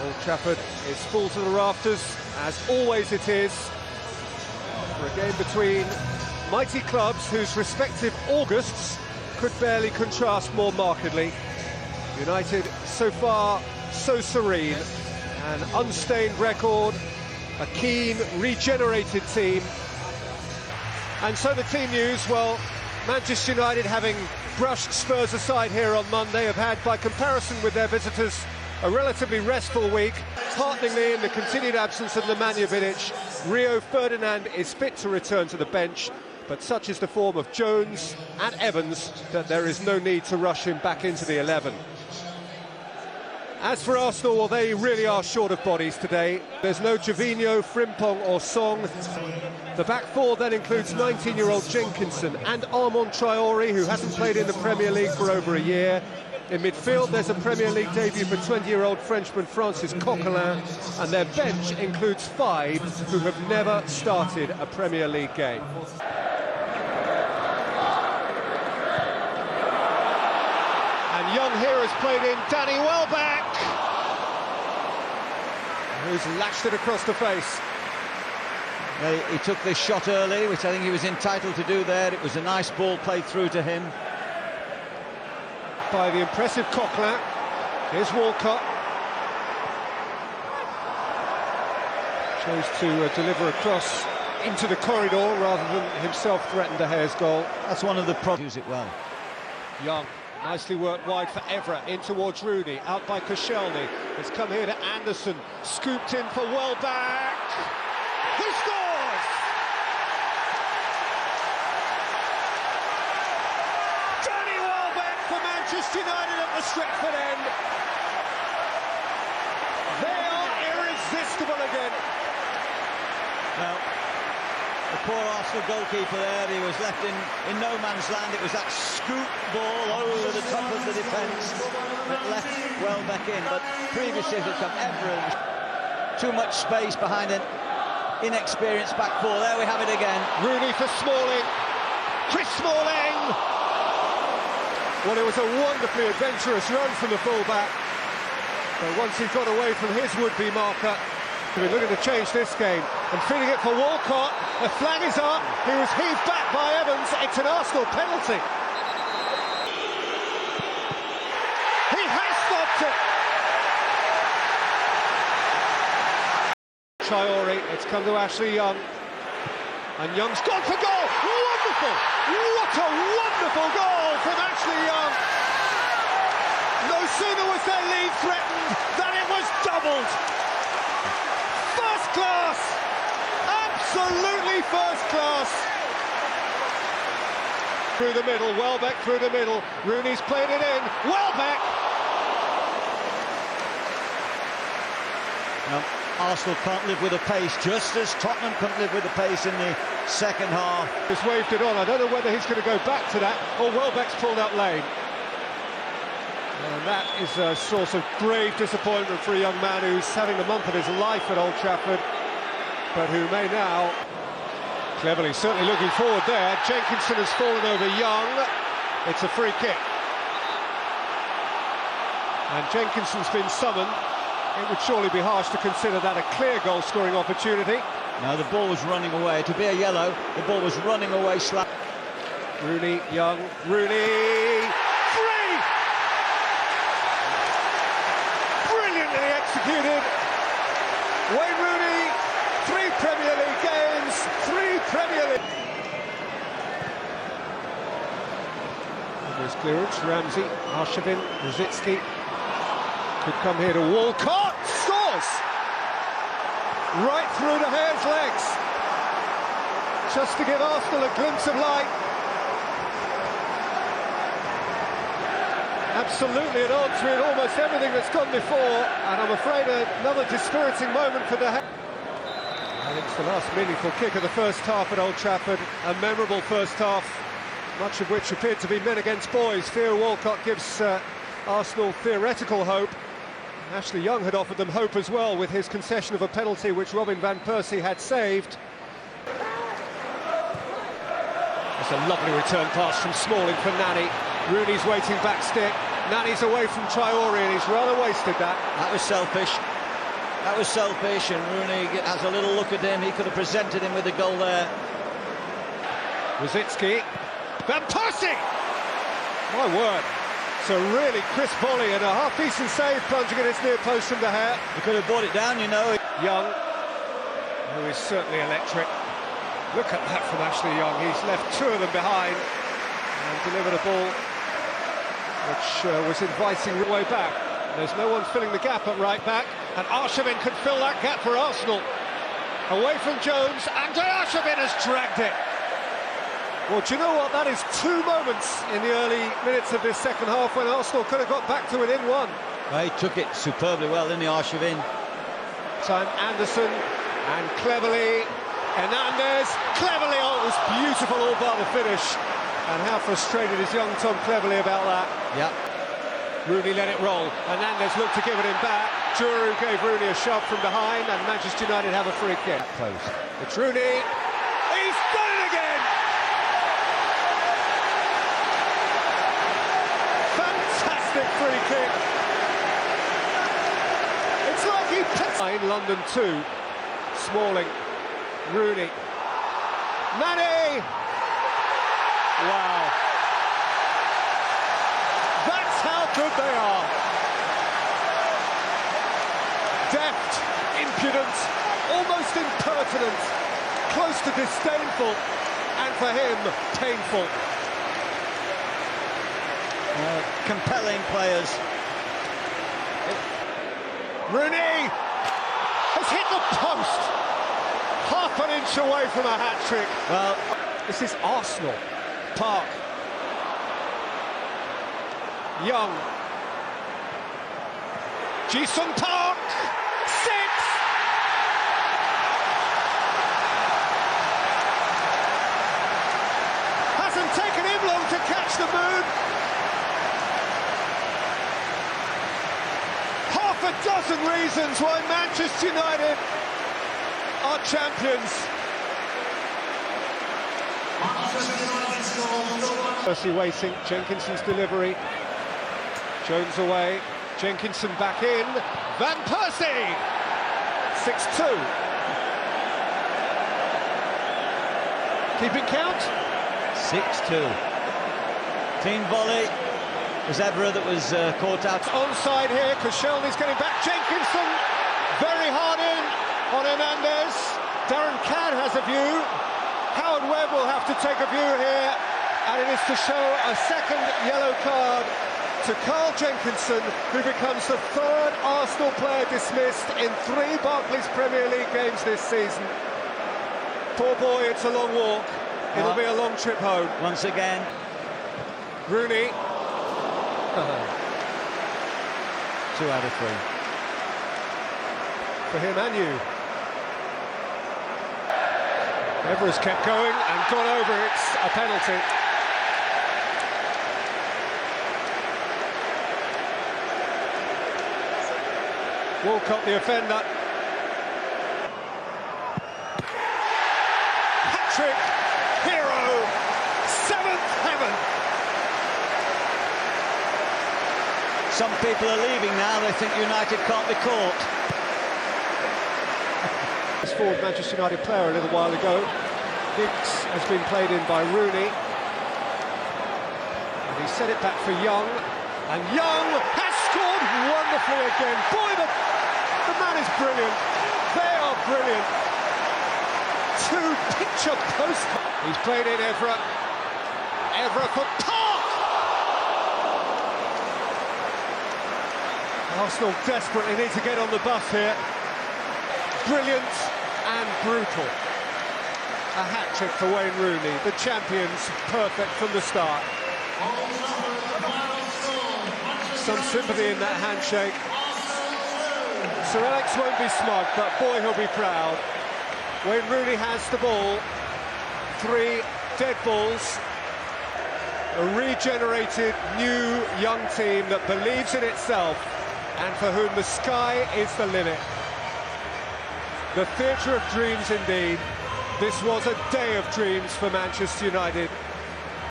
Old Trafford is full to the rafters, as always it is, for a game between mighty clubs whose respective Augusts could barely contrast more markedly. United so far so serene, an unstained record, a keen, regenerated team. And so the team news, well, Manchester United, having brushed Spurs aside here on Monday, have had, by comparison with their visitors, a relatively restful week. Hearteningly, in the continued absence of Nemanja Vidic, Rio Ferdinand is fit to return to the bench, but such is the form of Jones and Evans that there is no need to rush him back into the 11. As for Arsenal, well, they really are short of bodies today. There's no Gervinho, Frimpong or Song. The back four then includes 19-year-old Jenkinson and Armand Traoré, who hasn't played in the Premier League for over a year. In midfield, there's a Premier League debut for 20-year-old Frenchman Francis Coquelin, and their bench includes 5 who have never started a Premier League game. And young here has played in Danny Welbeck, who's lashed it across the face. He took this shot early, which I think he was entitled to do there. It was a nice ball played through to him. By the impressive Coquelin. Here's Walcott. Chose to deliver a cross into the corridor rather than himself threaten De Gea's goal. That's one of the problems. Use it well. Young, nicely worked wide for Evra, in towards Rooney, out by Koscielny. It's come here to Anderson, scooped in for Welbeck. Who scores? Danny Welbeck for Manchester United at the Stretford end. They are irresistible again. Well, the poor Arsenal goalkeeper there, he was left in no man's land. It was that scoop ball over the top of the defence that left Welbeck in, but previously it had come Evra. Too much space behind an inexperienced back four. There we have it again. Rooney for Smalling. Chris Smalling! Well, it was a wonderfully adventurous run from the full-back, but once he got away from his would-be marker, we're looking to change this game, and feeding it for Walcott. The flag is up. He was heaved back by Evans. It's an Arsenal penalty. He has stopped it. Traoré, it's come to Ashley Young, and Young's gone for goal. Wonderful! What a wonderful goal from Ashley Young. No sooner was their lead threatened than it was doubled. First class, absolutely first class. Through the middle, Welbeck through the middle. Rooney's played it in. Welbeck. Arsenal can't live with the pace, just as Tottenham couldn't live with the pace in the second half. Just waved it on. I don't know whether he's going to go back to that, or Welbeck's pulled up lane. And that is a source of grave disappointment for a young man who's having the month of his life at Old Trafford, but who may now... Cleverly, certainly looking forward there. Jenkinson has fallen over Young. It's a free kick. And Jenkinson's been summoned. It would surely be harsh to consider that a clear goal-scoring opportunity. No, the ball was running away. To be a yellow, the ball was running away slap. Rooney, Young, Rooney... Free! Brilliantly executed. Wayne Rooney, 3 Premier League games, 3 Premier League... There's clearance, Ramsey, Arshavin, Rosicki. Could come here to Walcott, scores! Right through De Gea's legs. Just to give Arsenal a glimpse of light. Absolutely at odds with almost everything that's gone before, and I'm afraid another dispiriting moment for De Gea. And it's the last meaningful kick of the first half at Old Trafford. A memorable first half, much of which appeared to be men against boys. Theo Walcott gives Arsenal theoretical hope. Ashley Young had offered them hope as well with his concession of a penalty which Robin van Persie had saved. It's a lovely return pass from Smalling for Nani. Rooney's waiting back stick. Nani's away from Traoré and he's rather wasted that. That was selfish. That was selfish, and Rooney has a little look at him. He could have presented him with a goal there. Rosicki. Van Persie! My word. It's a really crisp volley and a half-decent save, plunging at his near post from De Gea. He could have brought it down, you know. Young, who is certainly electric. Look at that from Ashley Young. He's left two of them behind and delivered a ball which was inviting the way back. There's no one filling the gap at right back, and Arshavin could fill that gap for Arsenal. Away from Jones, and Arshavin has dragged it. Well, do you know what? That is two moments in the early minutes of this second half when Arsenal could have got back to within one. Well, he took it superbly well, didn't he, Arshavin? Time Anderson, and cleverly Hernandez, cleverly, oh, it was beautiful all bar the finish. And how frustrated is young Tom Cleverley about that. Yeah. Rooney let it roll. Hernandez looked to give it him back. Juru gave Rooney a shove from behind, and Manchester United have a free kick. Close. It's Rooney. He's done it again! Fantastic free kick. It's like he picked... In London 2. Smalling. Rooney. Mane! Wow. That's how good they are. Deft, impudent, almost impertinent, close to disdainful, and for him, painful. Compelling players. Rooney has hit the post, half an inch away from a hat-trick. Well, this is Arsenal. Park. Young. Ji-sung Park. 6. Hasn't taken him long to catch the moon. Half a dozen reasons why Manchester United are champions. Percy waiting, Jenkinson's delivery. Jones away, Jenkinson back in. Van Persie! 6-2. Keeping count? 6-2. Clean volley. It was Evra that was caught out. Onside here, Koscielny's getting back. Jenkinson very hard in on Hernandez. Darren Cadd has a view. Howard Webb will have to take a view here, and it is to show a second yellow card to Carl Jenkinson, who becomes the third Arsenal player dismissed in 3 Barclays Premier League games this season. Poor boy, it's a long walk. It'll be a long trip home. Once again. Rooney. 2 out of 3. For him and you. Evra's kept going and gone over. It's a penalty. Walcott, the offender. Hat-trick, hero, 7th heaven. Some people are leaving now. They think United can't be caught. This forward Manchester United player a little while ago. Giggs has been played in by Rooney. And he set it back for Young. And Young has scored wonderfully again. Boy, the man is brilliant. They are brilliant. 2 picture post. He's played in Evra. Evra for Park. Arsenal desperately need to get on the bus here. Brilliant and brutal. A hat-trick for Wayne Rooney. The champions, perfect from the start. Some sympathy in that handshake. Sir Alex won't be smug, but boy, he'll be proud. Wayne Rooney has the ball. 3 dead balls. A regenerated, new, young team that believes in itself and for whom the sky is the limit. The theatre of dreams indeed. This was a day of dreams for Manchester United.